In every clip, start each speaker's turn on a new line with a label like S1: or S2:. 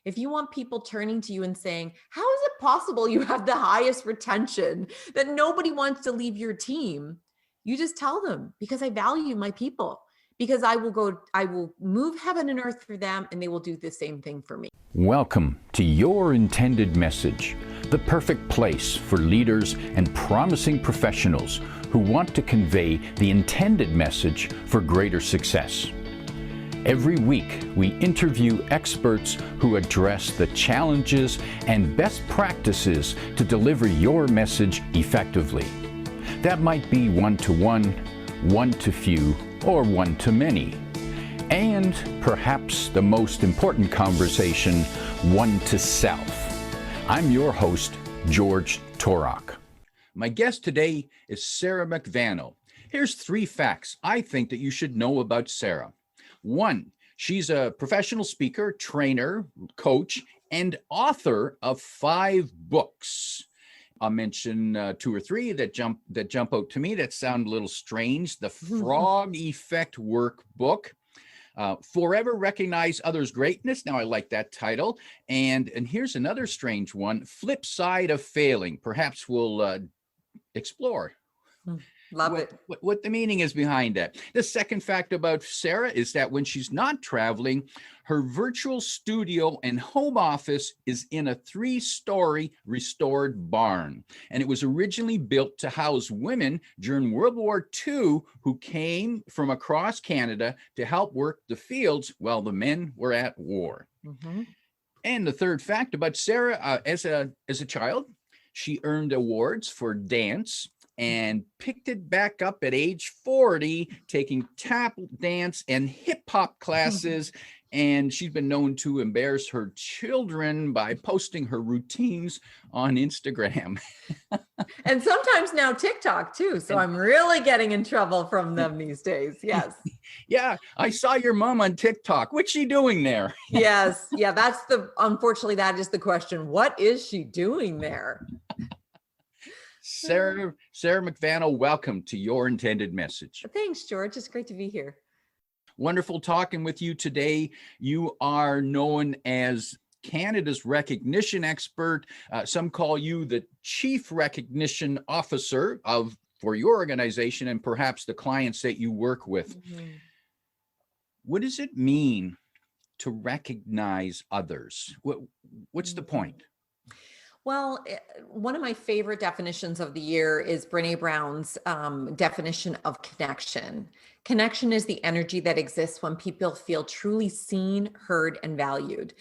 S1: If you want people turning to you and saying, how is it possible you have the highest retention, that nobody wants to leave your team? You just tell them, because I value my people, because I will move heaven and earth for them, and they will do the same thing for me.
S2: Welcome to Your Intended Message, the perfect place for leaders and promising professionals who want to convey the intended message for greater success. Every week, we interview experts who address the challenges and best practices to deliver your message effectively. That might be one-to-one, one-to-few, or one-to-many. And perhaps the most important conversation, one-to-self. I'm your host, George Torok. My guest today is Sarah McVanel. Here's 3 facts I think that you should know about Sarah. 1, she's a professional speaker, trainer, coach, and author of 5 books. I'll mention 2 or 3 that jump out to me that sound a little strange. The Frog Effect Workbook. Forever Recognize Others' Greatness. Now, I like that title. And here's another strange one, Flip Side of Failing. Perhaps we'll explore.
S1: Love it.
S2: What the meaning is behind that. The second fact about Sarah is that when she's not traveling, her virtual studio and home office is in a 3-story restored barn. And it was originally built to house women during World War II who came from across Canada to help work the fields while the men were at war. Mm-hmm. And the third fact about Sarah, as a child, she earned awards for dance and picked it back up at age 40, taking tap dance and hip hop classes. And she's been known to embarrass her children by posting her routines on Instagram.
S1: And sometimes now TikTok too. So I'm really getting in trouble from them these days. Yes.
S2: Yeah, I saw your mom on TikTok. What's she doing there?
S1: Yes. Yeah, unfortunately, that is the question. What is she doing there?
S2: Sarah McVanel, welcome to Your Intended Message.
S1: Thanks, George. It's great to be here.
S2: Wonderful talking with you today. You are known as Canada's recognition expert. Some call you the Chief Recognition Officer for your organization and perhaps the clients that you work with. Mm-hmm. What does it mean to recognize others? What's the point?
S1: Well, one of my favorite definitions of the year is Brené Brown's definition of connection. Connection is the energy that exists when people feel truly seen, heard, and valued.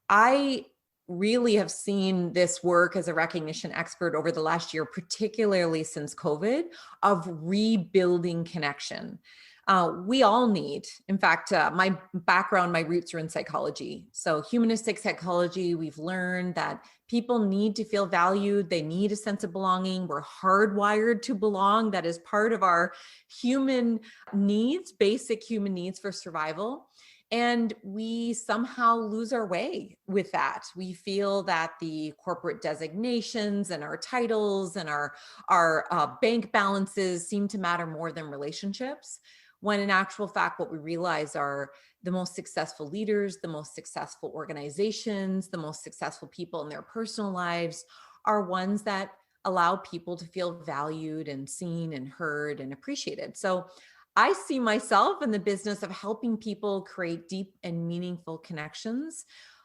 S1: I really have seen this work as a recognition expert over the last year, particularly since COVID, of rebuilding connection. We all need, in fact, my background, my roots are in psychology. So humanistic psychology, we've learned that people need to feel valued. They need a sense of belonging. We're hardwired to belong. That is part of our human needs, basic human needs for survival. And we somehow lose our way with that. We feel that the corporate designations and our titles and our bank balances seem to matter more than relationships. When in actual fact, what we realize are the most successful leaders, the most successful organizations, the most successful people in their personal lives are ones that allow people to feel valued and seen and heard and appreciated. So I see myself in the business of helping people create deep and meaningful connections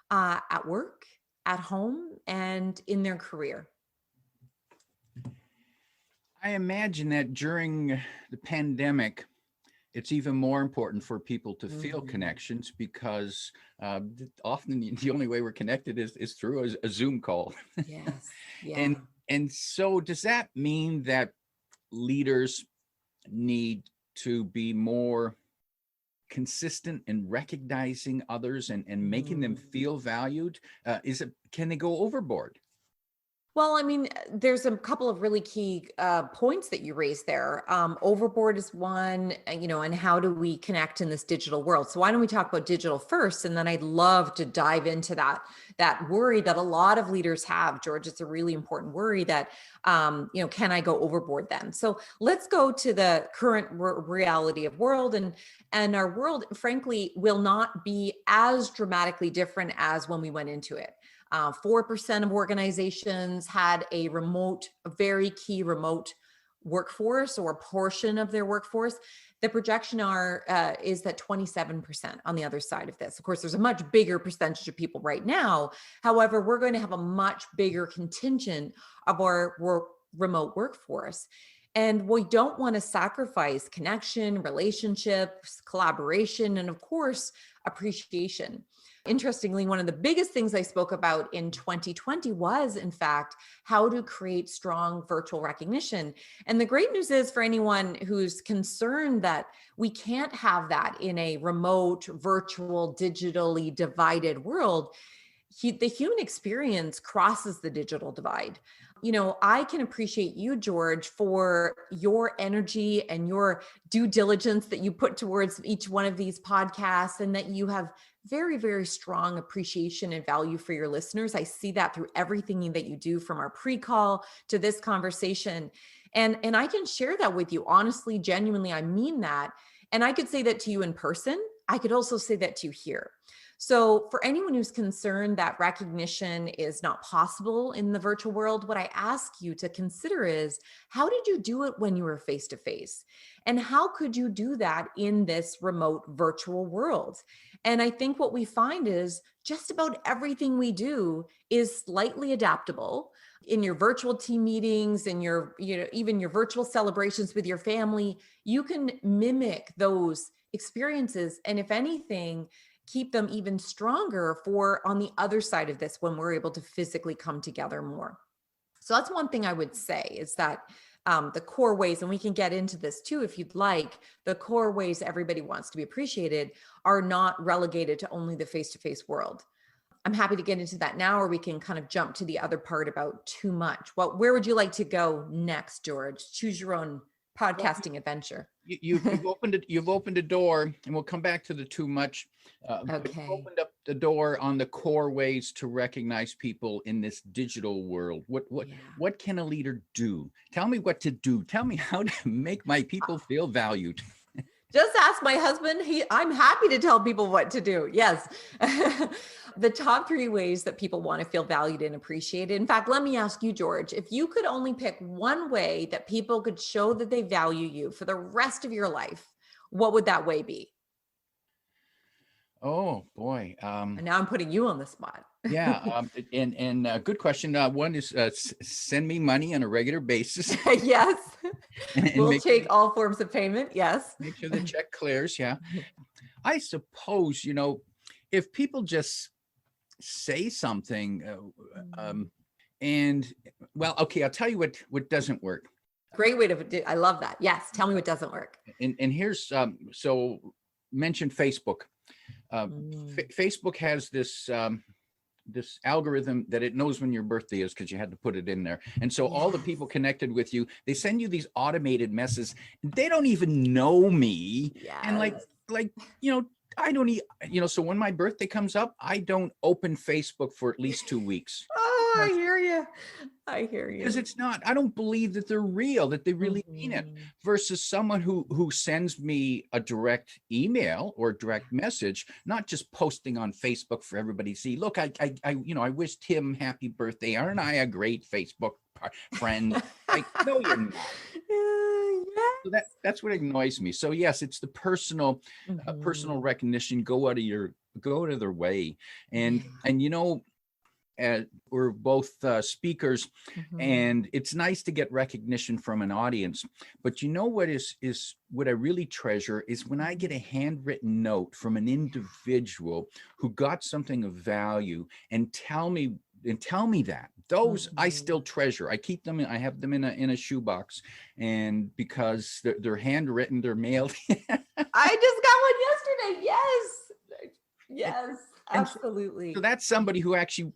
S1: at work, at home, and in their career.
S2: I imagine that during the pandemic, it's even more important for people to feel connections because often the only way we're connected is through a Zoom call.
S1: Yes. Yeah.
S2: And so does that mean that leaders need to be more consistent in recognizing others and making them feel valued? Can they go overboard?
S1: Well, I mean, there's a couple of really key points that you raised there. Overboard is one, and how do we connect in this digital world? So why don't we talk about digital first, and then I'd love to dive into that worry that a lot of leaders have, George. It's a really important worry that, can I go overboard then? So let's go to the current reality of world, and our world, frankly, will not be as dramatically different as when we went into it. 4% of organizations had a very key remote workforce or a portion of their workforce. The projection is that 27% on the other side of this. Of course, there's a much bigger percentage of people right now. However, we're going to have a much bigger contingent of our remote workforce. And we don't want to sacrifice connection, relationships, collaboration, and of course, appreciation. Interestingly, one of the biggest things I spoke about in 2020 was, in fact, how to create strong virtual recognition. And the great news is, for anyone who's concerned that we can't have that in a remote, virtual, digitally divided world, the human experience crosses the digital divide. I can appreciate you, George, for your energy and your due diligence that you put towards each one of these podcasts, and that you have very, very strong appreciation and value for your listeners. I see that through everything that you do, from our pre-call to this conversation. And I can share that with you. Honestly, genuinely, I mean that. And I could say that to you in person. I could also say that to you here. So for anyone who's concerned that recognition is not possible in the virtual world, what I ask you to consider is, how did you do it when you were face to face? And how could you do that in this remote virtual world? And I think what we find is just about everything we do is slightly adaptable. In your virtual team meetings and even your virtual celebrations with your family, you can mimic those experiences. And if anything, keep them even stronger for on the other side of this, when we're able to physically come together more. So that's one thing I would say, is that the core ways, and we can get into this too if you'd like, the core ways everybody wants to be appreciated are not relegated to only the face-to-face world. I'm happy to get into that now, or we can kind of jump to the other part about too much. Where would you like to go next, George? Choose your own podcasting adventure.
S2: You've opened a door, and we'll come back to the too much.
S1: Okay.
S2: You've opened up the door on the core ways to recognize people in this digital world. What can a leader do? Tell me what to do. Tell me how to make my people feel valued.
S1: Just ask my husband. I'm happy to tell people what to do. Yes. The top 3 ways that people want to feel valued and appreciated. In fact, let me ask you, George, if you could only pick one way that people could show that they value you for the rest of your life, what would that way be?
S2: Oh boy.
S1: And now I'm putting you on the spot.
S2: Yeah. And good question. One is send me money on a regular basis.
S1: Yes.
S2: And
S1: we'll take all forms of payment. Yes.
S2: Make sure the check clears. Yeah. I suppose, if people just say something, and well, okay, I'll tell you what doesn't work.
S1: Great way to do. I love that. Yes. Tell me what doesn't work.
S2: And here's, so mention Facebook. Facebook has this algorithm that it knows when your birthday is, because you had to put it in there. And so all the people connected with you, they send you these automated messages. They don't even know me.
S1: Yes.
S2: And I don't so when my birthday comes up, I don't open Facebook for at least 2 weeks.
S1: Oh, I hear you. Because
S2: it's not, I don't believe that they're real, that they really mean it, versus someone who sends me a direct email or direct message, not just posting on Facebook for everybody to see. Look, I wish Tim happy birthday. Aren't I a great Facebook friend? No, you're not. So that's what annoys me. So yes, it's the personal recognition. Go out of their way, and we're both speakers, and it's nice to get recognition from an audience. But what is what I really treasure is when I get a handwritten note from an individual who got something of value and tell me that. Those I still treasure. I keep them. I have them in a shoebox, and because they're handwritten, they're mailed.
S1: I just got one yesterday. Yes.
S3: And
S1: Absolutely.
S3: so that's somebody who actually,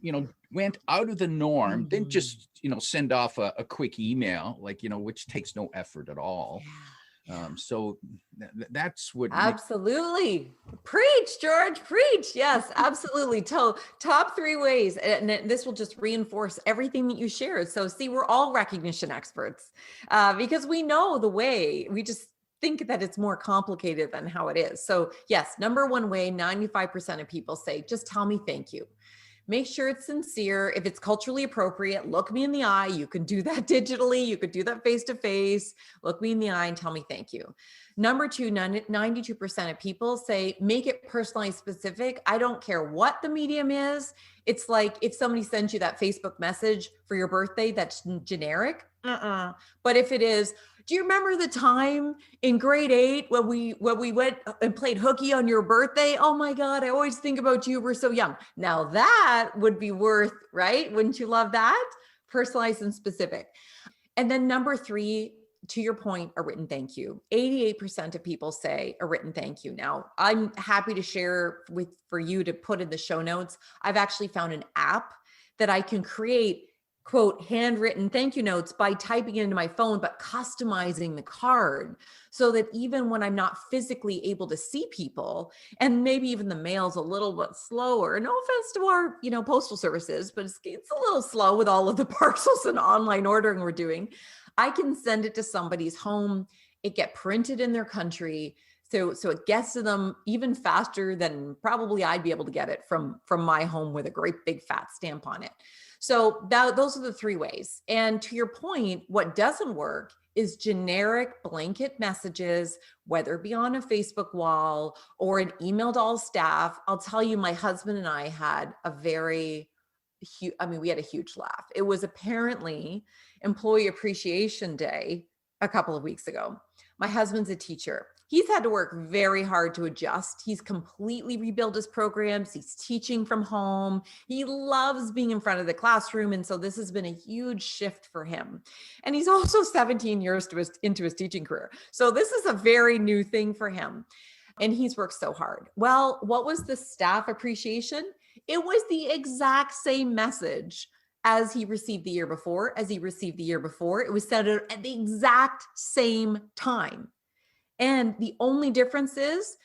S3: went out of the norm, didn't just, send off a quick email, like, which takes no effort at all. So that's what.
S1: Absolutely. Preach, George, preach. Yes, absolutely. Top 3 ways. And this will just reinforce everything that you shared. So see, we're all recognition experts because we know the way. We just think that it's more complicated than how it is. So yes, number 1 way, 95% of people say, just tell me thank you. Make sure it's sincere. If it's culturally appropriate, look me in the eye. You can do that digitally. You could do that face to face. Look me in the eye and tell me thank you. Number 2, 92% of people say, make it personalized specific. I don't care what the medium is. It's like if somebody sends you that Facebook message for your birthday, that's generic. But if it is, do you remember the time in grade 8 when we went and played hooky on your birthday? Oh my God, I always think about you. We're so young. Now that would be worth, right? Wouldn't you love that? Personalized and specific. And then number 3, to your point, a written thank you. 88% of people say a written thank you. Now, I'm happy to share for you to put in the show notes. I've actually found an app that I can create quote, handwritten thank you notes by typing it into my phone, but customizing the card so that even when I'm not physically able to see people, and maybe even the mail's a little bit slower, no offense to our, postal services, but it's a little slow with all of the parcels and online ordering we're doing. I can send it to somebody's home. It get printed in their country. So it gets to them even faster than probably I'd be able to get it from my home with a great big fat stamp on it. So those are the 3 ways. And to your point, what doesn't work is generic blanket messages, whether it be on a Facebook wall or an email to all staff. I'll tell you, my husband and I had we had a huge laugh. It was apparently Employee Appreciation Day a couple of weeks ago. My husband's a teacher. He's had to work very hard to adjust. He's completely rebuilt his programs. He's teaching from home. He loves being in front of the classroom. And so this has been a huge shift for him. And he's also 17 years into his teaching career. So this is a very new thing for him. And he's worked so hard. Well, what was the staff appreciation? It was the exact same message as he received the year before, It was sent out at the exact same time. And the only difference is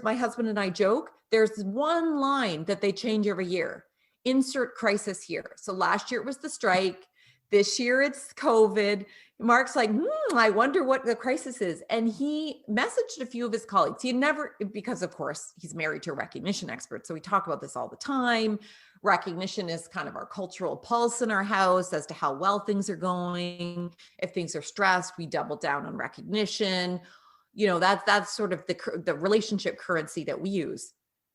S1: my husband and I joke, there's one line that they change every year. Insert crisis here. So last year it was the strike. This year it's COVID. Mark's like, I wonder what the crisis is. And he messaged a few of his colleagues. Because of course he's married to a recognition expert. So we talk about this all the time. Recognition is kind of our cultural pulse in our house as to how well things are going. If things are stressed, we double down on recognition. That's sort of the relationship currency that we use.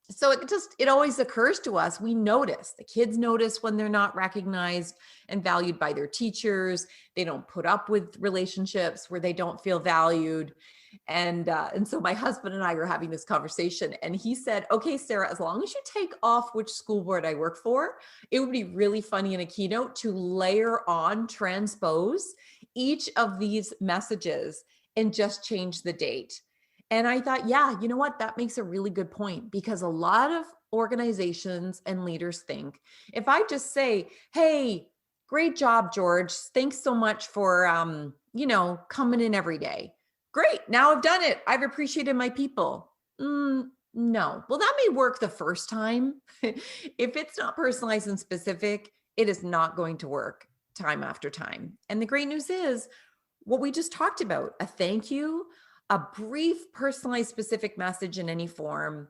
S1: So it always occurs to us. We notice, the kids notice when they're not recognized and valued by their teachers. They don't put up with relationships where they don't feel valued. And so my husband and I were having this conversation and he said, okay, Sarah, as long as you take off which school board I work for, it would be really funny in a keynote to transpose each of these messages and just change the date. And I thought, yeah, you know what? That makes a really good point because a lot of organizations and leaders think if I just say, hey, great job, George. Thanks so much for, coming in every day. Great. Now I've done it. I've appreciated my people. No. Well, that may work the first time. If it's not personalized and specific, it is not going to work time after time. And the great news is, what we just talked about, a thank you, a brief personalized specific message in any form,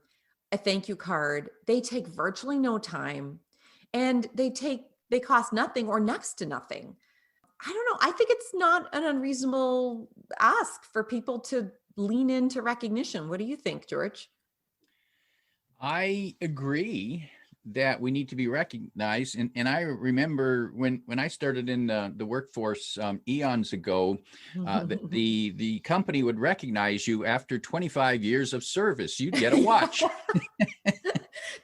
S1: a thank you card, they take virtually no time and they cost nothing or next to nothing. I don't know. I think it's not an unreasonable ask for people to lean into recognition. What do you think, George?
S3: I agree that we need to be recognized. And I remember when I started in the workforce eons ago, the company would recognize you after 25 years of service. You'd get a watch.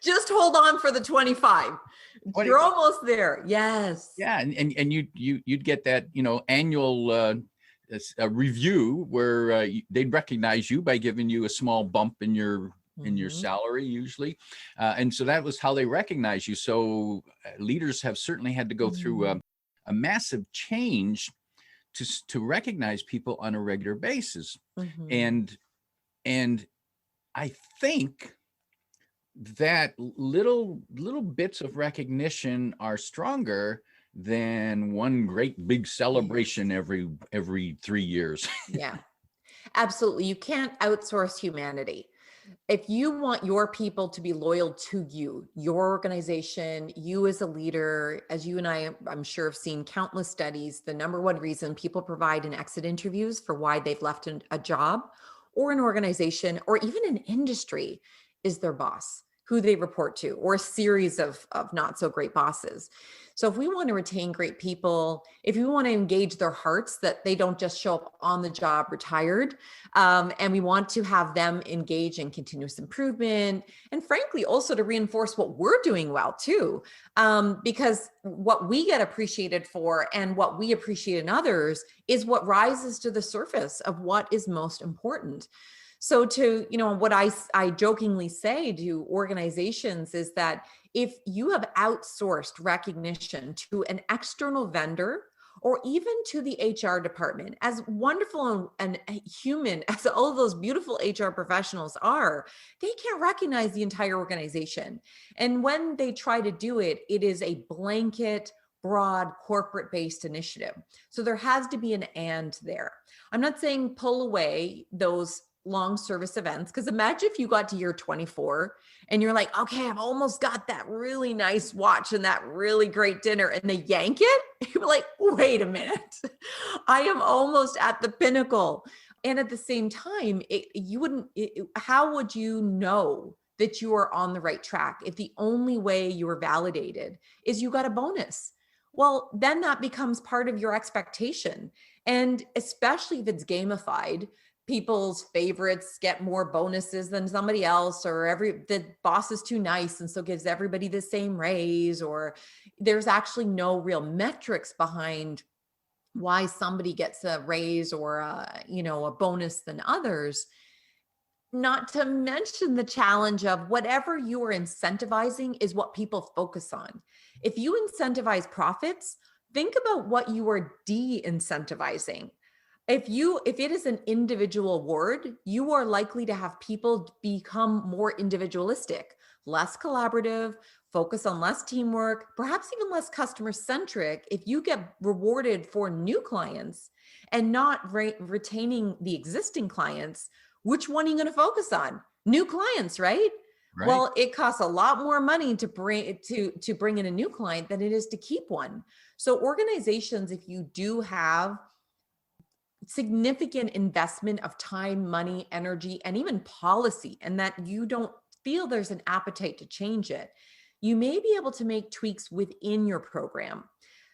S1: Just hold on for the 25. You're almost there. Yes.
S3: Yeah. And you'd get that, annual a review where they'd recognize you by giving you a small bump in your in your
S1: Mhm.
S3: salary usually. And so that was how they recognize you. So leaders have certainly had to go through
S1: Mhm.
S3: a massive change to recognize people on a regular basis.
S1: Mhm.
S3: And and I think that little bits of recognition are stronger than one great big celebration every 3 years.
S1: Yeah, absolutely. You can't outsource humanity. If you want your people to be loyal to you, your organization, you as a leader, as you and I'm sure have seen countless studies, the number one reason people provide in exit interviews for why they've left a job or an organization or even an industry is their boss, who they report to, or a series of not so great bosses. So if we want to retain great people, if we want to engage their hearts, that they don't just show up on the job retired, and we want to have them engage in continuous improvement, and frankly also to reinforce what we're doing well too, because what we get appreciated for and what we appreciate in others is what rises to the surface of what is most important. So to, what I jokingly say to organizations is that if you have outsourced recognition to an external vendor or even to the HR department, as wonderful and human as all of those beautiful HR professionals are, they can't recognize the entire organization. And when they try to do it, it is a blanket, broad, corporate based initiative. So there has to be an and there. I'm not saying pull away those long service events, because imagine if you got to year 24 and you're like, okay, I've almost got that really nice watch and that really great dinner, and they yank it. You're like, wait a minute, I am almost at the pinnacle. And at the same time, how would you know that you are on the right track if the only way you are validated is you got a bonus? Well, then that becomes part of your expectation. And especially if it's gamified, people's favorites get more bonuses than somebody else, or the boss is too nice and so gives everybody the same raise, or there's actually no real metrics behind why somebody gets a raise or a bonus than others. Not to mention the challenge of whatever you are incentivizing is what people focus on. If you incentivize profits, think about what you are de-incentivizing. If it is an individual award, you are likely to have people become more individualistic, less collaborative, focus on less teamwork, perhaps even less customer centric. If you get rewarded for new clients and not retaining the existing clients, which one are you going to focus on? New clients, right?
S3: Right.
S1: Well, it costs a lot more money to bring in a new client than it is to keep one. So organizations, if you do have significant investment of time, money, energy, and even policy, and that you don't feel there's an appetite to change it, you may be able to make tweaks within your program.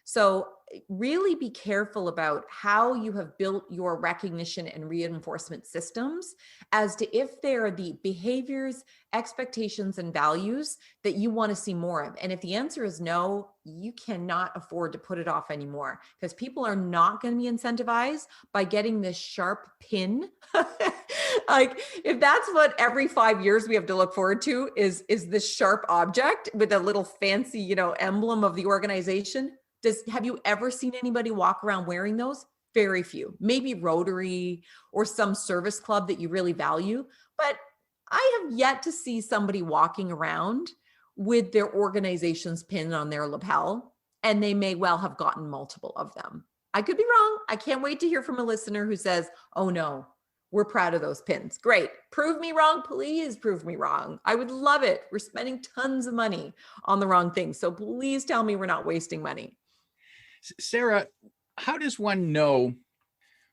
S1: So, really be careful about how you have built your recognition and reinforcement systems as to if there are the behaviors, expectations, and values that you want to see more of. And if the answer is no, you cannot afford to put it off anymore, because people are not going to be incentivized by getting this sharp pin. Like, if that's what every 5 years we have to look forward to is this sharp object with a little fancy, emblem of the organization. Have you ever seen anybody walk around wearing those? Very few. Maybe Rotary or some service club that you really value, but I have yet to see somebody walking around with their organization's pin on their lapel, and they may well have gotten multiple of them. I could be wrong. I can't wait to hear from a listener who says, "Oh no, we're proud of those pins." Great. Prove me wrong. Please prove me wrong. I would love it. We're spending tons of money on the wrong things. So please tell me we're not wasting money.
S3: Sarah, how does one know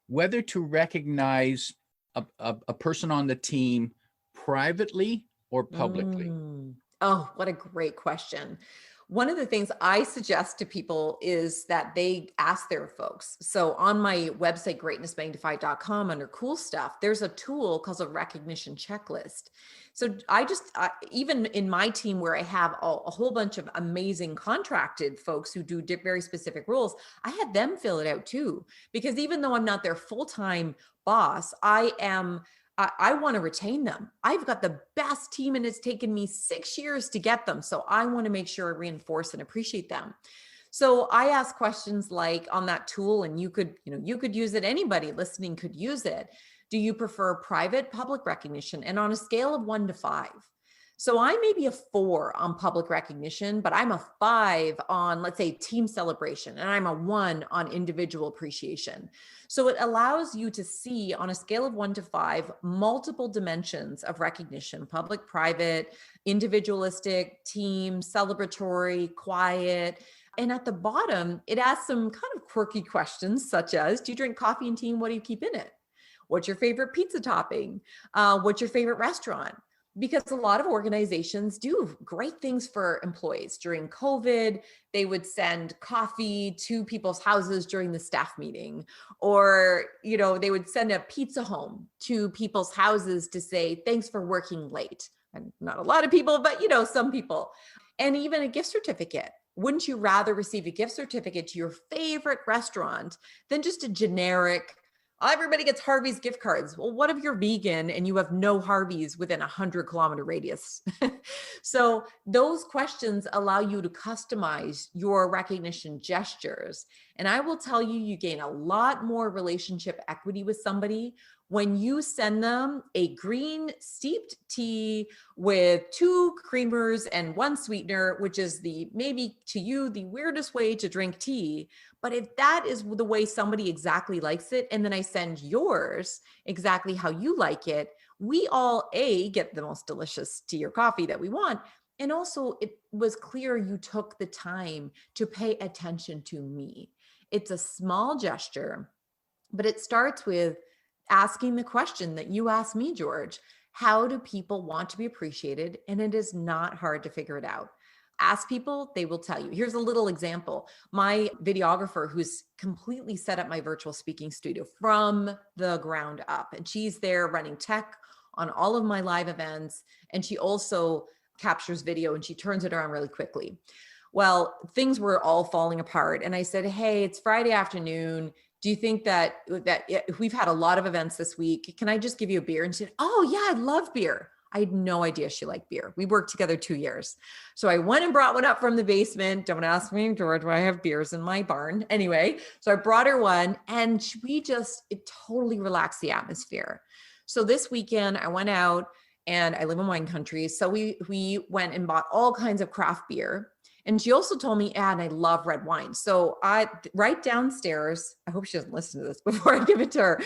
S3: whether to recognize a person on the team privately or publicly?
S1: Oh, what a great question. One of the things I suggest to people is that they ask their folks. So on my website, greatnessmagnified.com, under cool stuff, there's a tool called a recognition checklist. So even in my team, where I have a whole bunch of amazing contracted folks who do very specific roles, I had them fill it out too. Because even though I'm not their full-time boss, I am I want to retain them. I've got the best team and it's taken me 6 years to get them. So I want to make sure I reinforce and appreciate them. So I ask questions like on that tool, and you could use it. Anybody listening could use it. Do you prefer private, public recognition? And on a scale of 1 to 5. So I may be a 4 on public recognition, but I'm a 5 on, let's say, team celebration, and I'm a 1 on individual appreciation. So it allows you to see on a scale of 1 to 5, multiple dimensions of recognition: public, private, individualistic, team, celebratory, quiet. And at the bottom, it asks some kind of quirky questions, such as, do you drink coffee and tea, and what do you keep in it? What's your favorite pizza topping? What's your favorite restaurant? Because a lot of organizations do great things for employees. During COVID, they would send coffee to people's houses during the staff meeting, or, they would send a pizza home to people's houses to say, thanks for working late. And not a lot of people, but, some people. And even a gift certificate. Wouldn't you rather receive a gift certificate to your favorite restaurant than just a generic, everybody gets Harvey's gift cards? Well, what if you're vegan and you have no Harvey's within 100-kilometer radius? So those questions allow you to customize your recognition gestures. And I will tell you, you gain a lot more relationship equity with somebody when you send them a green steeped tea with 2 creamers and 1 sweetener, which is maybe to you the weirdest way to drink tea. But if that is the way somebody exactly likes it, and then I send yours exactly how you like it, we all get the most delicious tea or coffee that we want. And also, it was clear you took the time to pay attention to me. It's a small gesture, but it starts with asking the question that you asked me, George: how do people want to be appreciated? And it is not hard to figure it out. Ask people, they will tell you. Here's a little example. My videographer, who's completely set up my virtual speaking studio from the ground up, and she's there running tech on all of my live events. And she also captures video and she turns it around really quickly. Well, things were all falling apart. And I said, hey, it's Friday afternoon. Do you think that we've had a lot of events this week? Can I just give you a beer? And she said, oh yeah, I love beer. I had no idea she liked beer. We worked together 2 years. So I went and brought one up from the basement. Don't ask me, George, why I have beers in my barn. Anyway, so I brought her one, and it totally relaxed the atmosphere. So this weekend I went out, and I live in wine country. So we went and bought all kinds of craft beer. And she also told me, and I love red wine. So right downstairs, I hope she doesn't listen to this before I give it to her.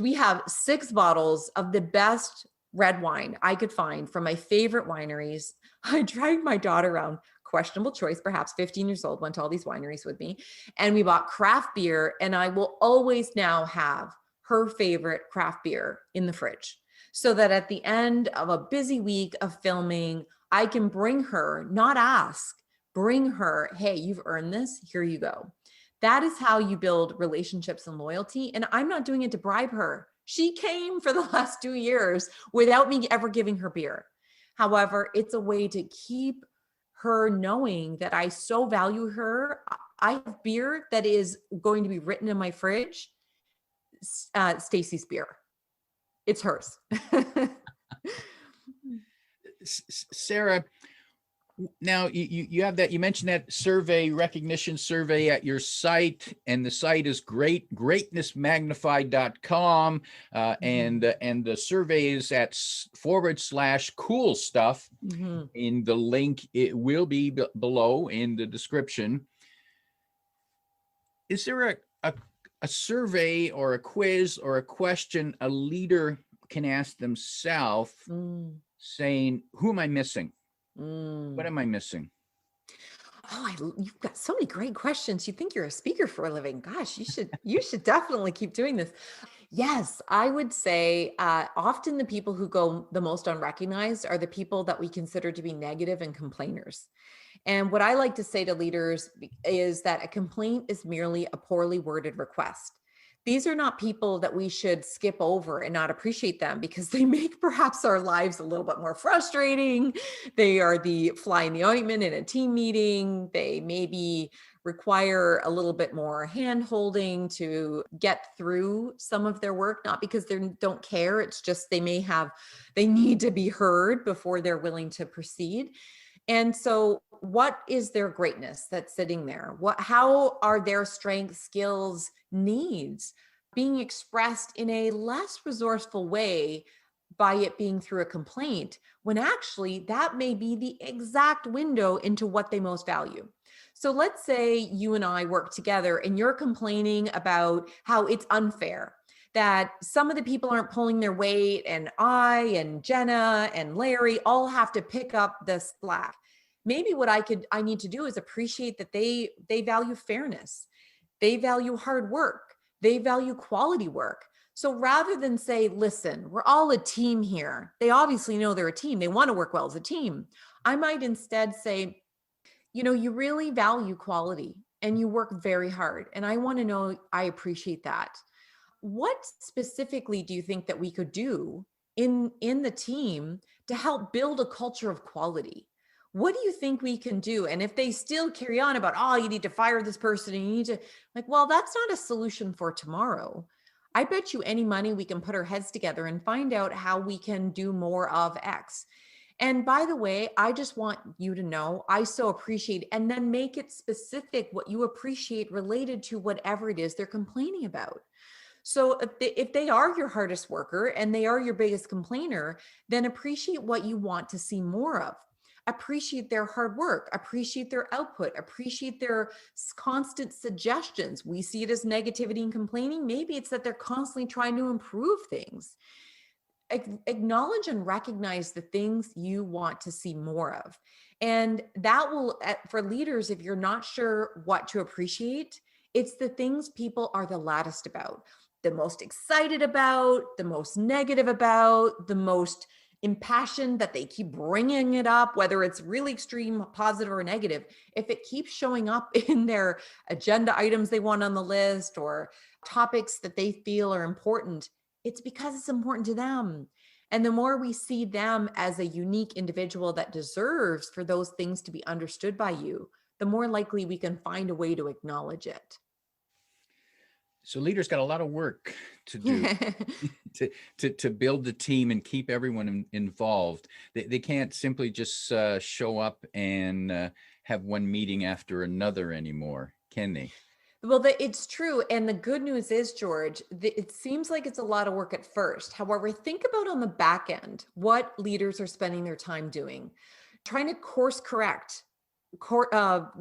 S1: We have 6 bottles of the best red wine I could find from my favorite wineries. I dragged my daughter around, questionable choice, perhaps 15 years old, went to all these wineries with me. And we bought craft beer. And I will always now have her favorite craft beer in the fridge, so that at the end of a busy week of filming, I can bring her, not ask, bring her, hey, you've earned this, here you go. That is how you build relationships and loyalty. And I'm not doing it to bribe her. She came for the last 2 years without me ever giving her beer. However, it's a way to keep her knowing that I so value her. I have beer that is going to be written in my fridge, Stacy's beer. It's hers.
S3: Sarah, now you have that, you mentioned that recognition survey at your site, and the site is greatnessmagnified.com, and the survey is at /cool stuff. In the link, it will be below in the description. Is there a survey or a quiz or a question a leader can ask themselves, saying, who am I missing? What am I missing?
S1: Oh, you've got so many great questions. You think you're a speaker for a living. Gosh, you should definitely keep doing this. Yes, I would say often the people who go the most unrecognized are the people that we consider to be negative and complainers. And what I like to say to leaders is that a complaint is merely a poorly worded request. These are not people that we should skip over and not appreciate them, because they make perhaps our lives a little bit more frustrating. They are the fly in the ointment in a team meeting. They maybe require a little bit more hand holding to get through some of their work, not because they don't care. It's just they need to be heard before they're willing to proceed. And so what is their greatness that's sitting there? How are their strengths, skills, needs being expressed in a less resourceful way by it being through a complaint, when actually that may be the exact window into what they most value? So let's say you and I work together and you're complaining about how it's unfair that some of the people aren't pulling their weight, and I and Jenna and Larry all have to pick up the slack. Maybe what I need to do is appreciate that they value fairness. They value hard work. They value quality work. So rather than say, listen, we're all a team here. They obviously know they're a team. They want to work well as a team. I might instead say, you really value quality and you work very hard. And I want to know, I appreciate that. What specifically do you think that we could do in the team to help build a culture of quality? What do you think we can do? And if they still carry on about, oh, you need to fire this person and you need to, well, that's not a solution for tomorrow. I bet you any money we can put our heads together and find out how we can do more of X. And by the way, I just want you to know, I so appreciate, and then make it specific what you appreciate related to whatever it is they're complaining about. So if they are your hardest worker and they are your biggest complainer, then appreciate what you want to see more of. Appreciate their hard work, appreciate their output, appreciate their constant suggestions. We see it as negativity and complaining. Maybe it's that they're constantly trying to improve things. Acknowledge and recognize the things you want to see more of. And that will, for leaders, if you're not sure what to appreciate, it's the things people are the loudest about, the most excited about, the most negative about, the most impassioned that they keep bringing it up, whether it's really extreme, positive or negative. If it keeps showing up in their agenda items they want on the list or topics that they feel are important, it's because it's important to them. And the more we see them as a unique individual that deserves for those things to be understood by you, the more likely we can find a way to acknowledge it.
S3: So leaders got a lot of work to do to build the team and keep everyone involved. They can't simply just show up and have one meeting after another anymore, can they?
S1: Well, it's true. And the good news is, George, it seems like it's a lot of work at first. However, think about on the back end, what leaders are spending their time doing, trying to course correct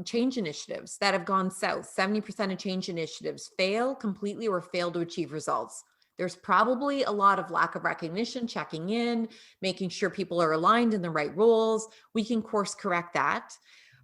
S1: change initiatives that have gone south. 70% of change initiatives fail completely or fail to achieve results. There's probably a lot of lack of recognition, checking in, making sure people are aligned in the right roles. We can course correct that.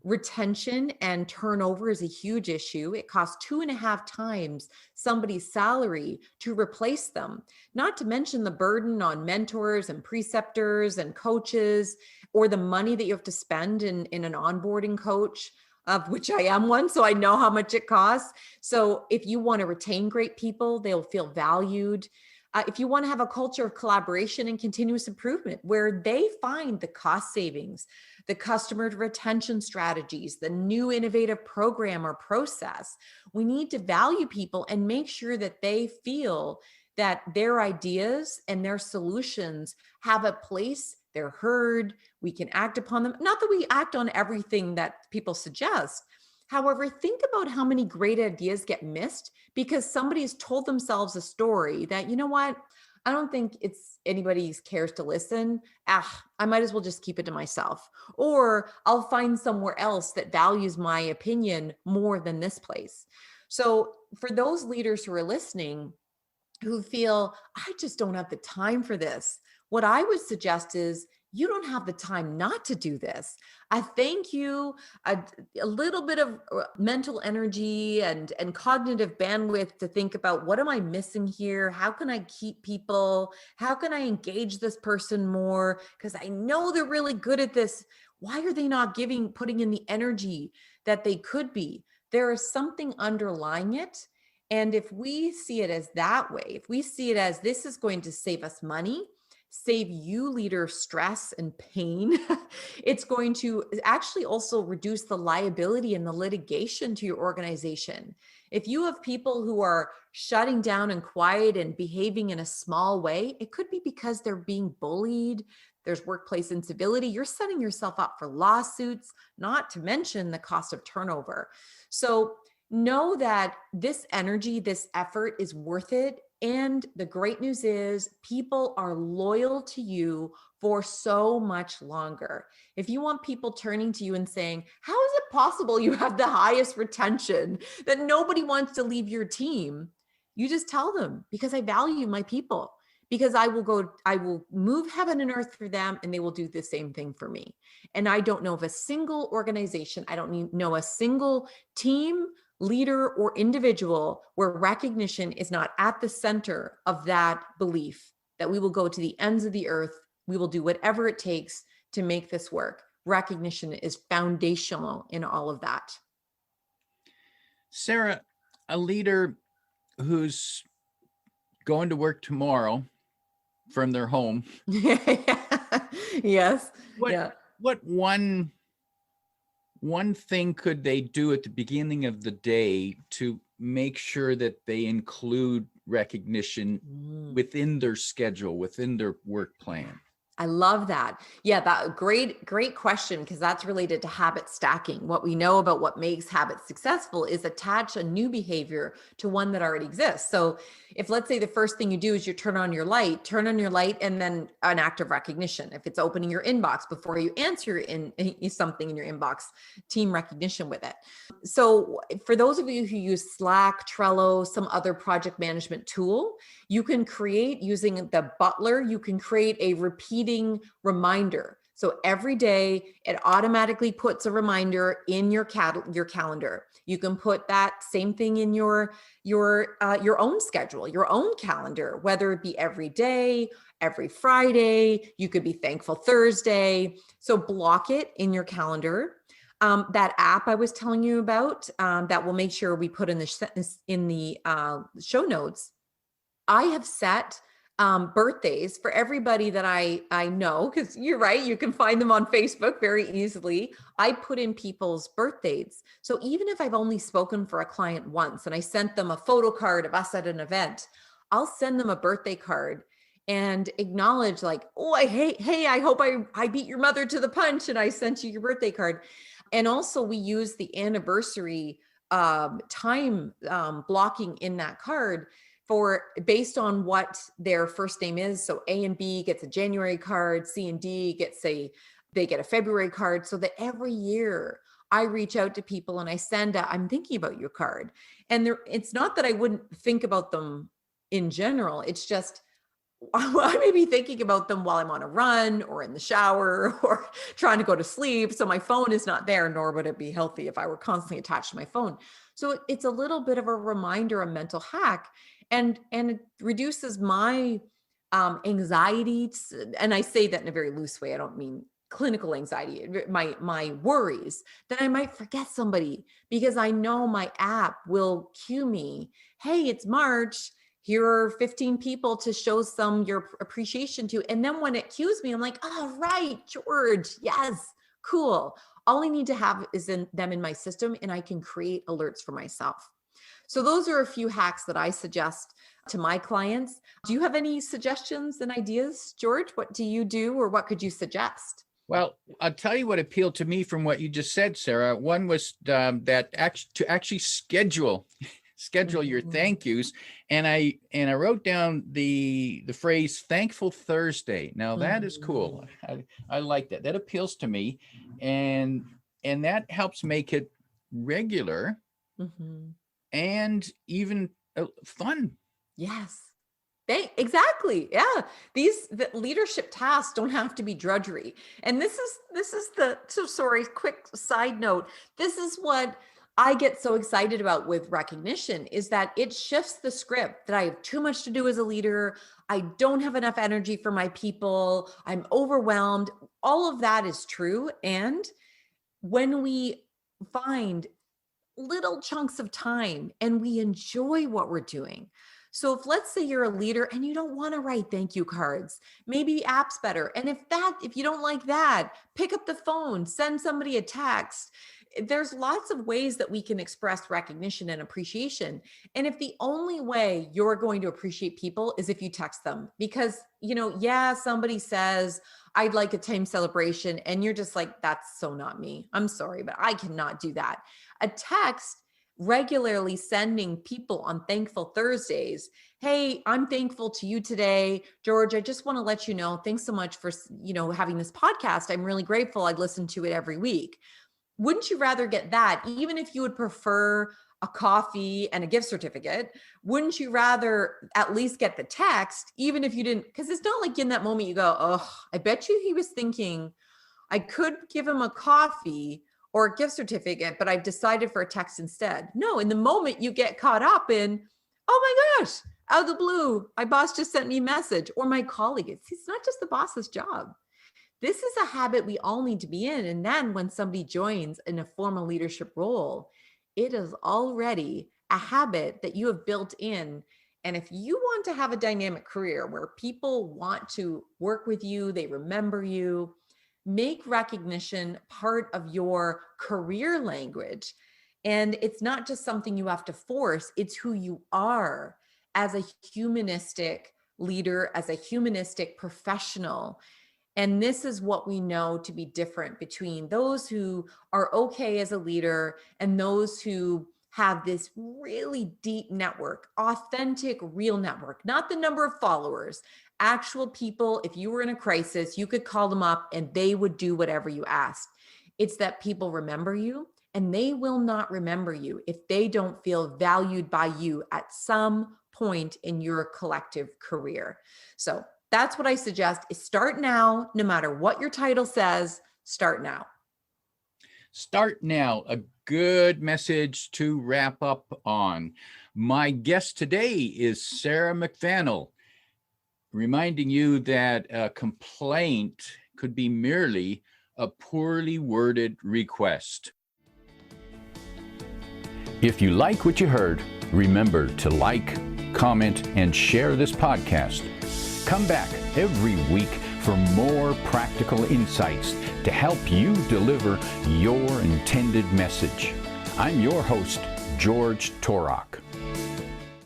S1: Retention and turnover is a huge issue. It costs 2.5 times somebody's salary to replace them, not to mention the burden on mentors and preceptors and coaches, or the money that you have to spend in an onboarding coach, of which I am one, so I know how much it costs. So if you want to retain great people, they'll feel valued. If you want to have a culture of collaboration and continuous improvement where they find the cost savings, the customer retention strategies, the new innovative program or process, we need to value people and make sure that they feel that their ideas and their solutions have a place, they're heard, we can act upon them. Not that we act on everything that people suggest. However, think about how many great ideas get missed because somebody's told themselves a story that, you know what, I don't think anybody cares to listen. I might as well just keep it to myself. Or I'll find somewhere else that values my opinion more than this place. So for those leaders who are listening, who feel, I just don't have the time for this, what I would suggest is, you don't have the time not to do this. I thank you a little bit of mental energy and cognitive bandwidth to think about, what am I missing here? How can I keep people? How can I engage this person more? Because I know they're really good at this. Why are they not putting in the energy that they could be? There is something underlying it. And if we see it as that way, if we see it as this is going to save us money, save you leader stress and pain, it's going to actually also reduce the liability and the litigation to your organization. If you have people who are shutting down and quiet and behaving in a small way, it could be because they're being bullied. There's workplace incivility. You're setting yourself up for lawsuits, not to mention the cost of turnover. So know that this energy, this effort is worth it. And the great news is people are loyal to you for so much longer. If you want people turning to you and saying, how is it possible you have the highest retention, that nobody wants to leave your team? You just tell them, because I value my people, because I will move heaven and earth for them, and they will do the same thing for me. And I don't know of a single organization, I don't know a single team, leader, or individual where recognition is not at the center of that belief that we will go to the ends of the earth. We will do whatever it takes to make this work. Recognition is foundational in all of that.
S3: Sarah, a leader who's going to work tomorrow from their home.
S1: Yes.
S3: What one thing could they do at the beginning of the day to make sure that they include recognition within their schedule, within their work plan?
S1: I love that. Yeah, that great question, because that's related to habit stacking. What we know about what makes habits successful is attach a new behavior to one that already exists. So if, let's say, the first thing you do is you turn on your light, and then an act of recognition. If it's opening your inbox before you answer something in your inbox, team recognition with it. So for those of you who use Slack, Trello, some other project management tool, you can create, using the Butler, you can create a repeating reminder. So every day it automatically puts a reminder in your calendar. You can put that same thing in your own schedule, your own calendar, whether it be every day, every Friday. You could be Thankful Thursday. So block it in your calendar. That app I was telling you about, that will make sure we put in the show notes. I have set birthdays for everybody that I know, because you're right, you can find them on Facebook very easily. I put in people's birthdays. So even if I've only spoken for a client once and I sent them a photo card of us at an event, I'll send them a birthday card and acknowledge, like, oh, hey, I hope I beat your mother to the punch and I sent you your birthday card. And also we use the anniversary time blocking in that card based on what their first name is. So A and B gets a January card, C and D they get a February card, so that every year I reach out to people and I send I'm thinking about your card. And it's not that I wouldn't think about them in general. It's just, I may be thinking about them while I'm on a run or in the shower or trying to go to sleep. So my phone is not there, nor would it be healthy if I were constantly attached to my phone. So it's a little bit of a reminder, a mental hack, and it reduces my anxiety. And I say that in a very loose way. I don't mean clinical anxiety, my worries that I might forget somebody, because I know my app will cue me, hey, it's March. Here are 15 people to show your appreciation to. And then when it cues me, I'm like, oh, right, George. Yes, cool. All I need to have is them in my system, and I can create alerts for myself. So those are a few hacks that I suggest to my clients. Do you have any suggestions and ideas, George? What do you do, or what could you suggest?
S3: Well, I'll tell you what appealed to me from what you just said, Sarah. One was to actually schedule your thank yous, and I wrote down the phrase "Thankful Thursday." Now that is cool. I like that. That appeals to me, and that helps make it regular and even fun.
S1: Yes. Exactly. Yeah. The leadership tasks don't have to be drudgery. And this is quick side note. This is what I get so excited about with recognition, is that it shifts the script that I have too much to do as a leader. I don't have enough energy for my people. I'm overwhelmed. All of that is true. And when we find little chunks of time and we enjoy what we're doing. So if let's say you're a leader and you don't want to write thank you cards, maybe app's better. And if you don't like that, pick up the phone, send somebody a text. There's lots of ways that we can express recognition and appreciation. And if the only way you're going to appreciate people is if you text them, because, yeah, somebody says, I'd like a team celebration. And you're just like, that's so not me. I'm sorry, but I cannot do that. A text regularly sending people on Thankful Thursdays, hey, I'm thankful to you today. George, I just want to let you know, thanks so much for, having this podcast. I'm really grateful. I listen to it every week. Wouldn't you rather get that, even if you would prefer a coffee and a gift certificate? Wouldn't you rather at least get the text, even if you didn't? Because it's not like in that moment you go, oh, I bet you he was thinking I could give him a coffee or a gift certificate, but I've decided for a text instead. No, in the moment you get caught up in, oh my gosh, out of the blue, my boss just sent me a message, or my colleague. It's not just the boss's job. This is a habit we all need to be in. And then when somebody joins in a formal leadership role, it is already a habit that you have built in. And if you want to have a dynamic career where people want to work with you, they remember you, make recognition part of your career language. And it's not just something you have to force, it's who you are as a humanistic leader, as a humanistic professional. And this is what we know to be different between those who are okay as a leader and those who have this really deep network, authentic, real network, not the number of followers, actual people. If you were in a crisis, you could call them up and they would do whatever you asked. It's that people remember you, and they will not remember you if they don't feel valued by you at some point in your collective career. So that's what I suggest, is start now. No matter what your title says, start now.
S3: Start now. A good message to wrap up on. My guest today is Sarah McVanel, reminding you that a complaint could be merely a poorly worded request.
S2: If you like what you heard, remember to like, comment, and share this podcast. Come back every week for more practical insights to help you deliver your intended message. I'm your host, George Torok.